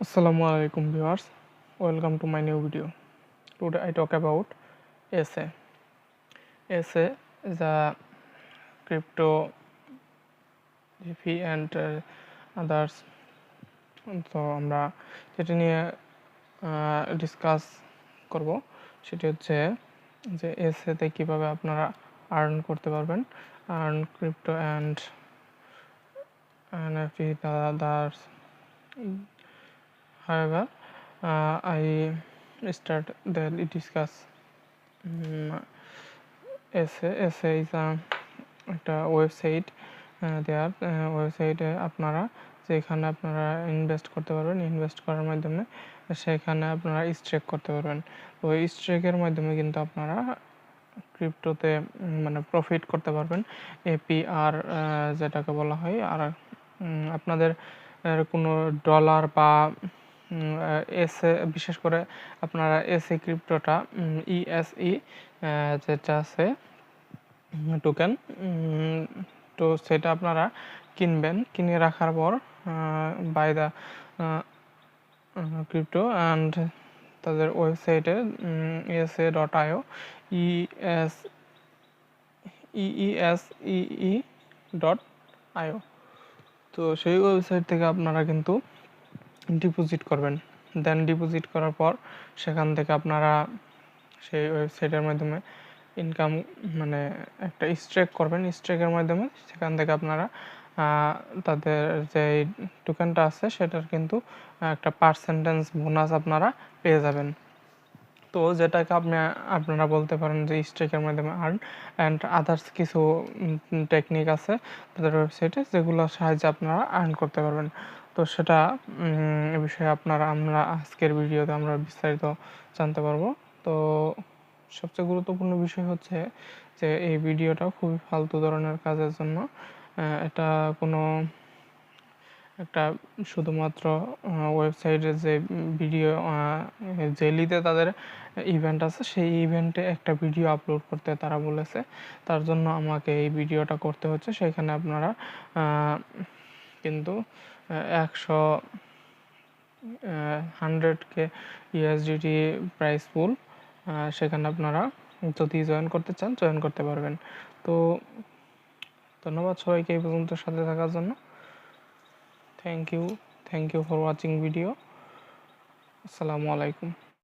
Assalamu alaikum viewers, welcome to my new video. Today I talk about SA. SA is a crypto GP and others. তো আমরা যেটা নিয়ে discuss করব সেটি হচ্ছে যে এসএতে কীভাবে আপনারা আর্ন করতে পারবেন, earn crypto and NFT others. However, I start the discuss SA is একটা ওয়েবসাইট দেওয়ার ওয়েবসাইটে আপনারা যেখানে আপনারা ইনভেস্ট করতে পারবেন, ইনভেস্ট করার মাধ্যমে সেখানে আপনারা স্ট্রেক করতে পারবেন। তো এই স্ট্রেকের মাধ্যমে কিন্তু আপনারা ক্রিপ্টোতে মানে প্রফিট করতে পারবেন, APR যেটাকে বলা হয়। আর আপনাদের কোনো ডলার বা এসএ, বিশেষ করে আপনারা এসএ ক্রিপ্টোটা ESE যেটা আছে টোকেন, তো সেটা আপনারা কিনবেন, কিনে রাখার পর বাই দ্য ক্রিপ্টো অ্যান্ড তাদের ওয়েবসাইটে ESA.io EESEE.io, তো সেই ওয়েবসাইট থেকে আপনারা কিন্তু ডিপোজিট করবেন। দেন ডিপোজিট করার পর সেখান থেকে আপনারা সেই ওয়েবসাইটের মাধ্যমে ইনকাম মানে একটা স্ট্রেক করবেন। স্ট্রেকের মাধ্যমে সেখান থেকে আপনারা তাদের যে টোকেনটা আছে সেটার কিন্তু একটা পার্সেন্টেজ বোনাস আপনারা পেয়ে যাবেন। তো যেটাকে আপনারা বলতে পারেন যে স্ট্রেকের মাধ্যমে আর্ন অ্যান্ড আদার্স কিছু টেকনিক আছে তাদের ওয়েবসাইটে, যেগুলোর সাহায্যে আপনারা আর্ন করতে পারবেন। তো সেটা বিষয়ে আমরা আজকের ভিডিওতে আমরা বিস্তারিত জানতে পারবো। তো সবচেয়ে গুরুত্বপূর্ণ বিষয় হচ্ছে যে এই ভিডিওটা খুবই ফালতু ধরনের কাজের জন্য। এটা কোনো একটা শুধুমাত্র ওয়েবসাইটের যে ভিডিও জেলিতে তাদের ইভেন্ট আছে, সেই ইভেন্টে একটা ভিডিও আপলোড করতে তারা বলেছে, তার জন্য আমাকে এই ভিডিওটা করতে হচ্ছে। সেখানে আপনারা কিন্তু 100K USDT প্রাইস পুল, সেখানে আপনারা যদি জয়েন করতে চান জয়েন করতে পারবেন। তো ধন্যবাদ সবাইকে এই পর্যন্ত সাথে থাকার জন্য। Thank you for watching video. আসসালামু আলাইকুম।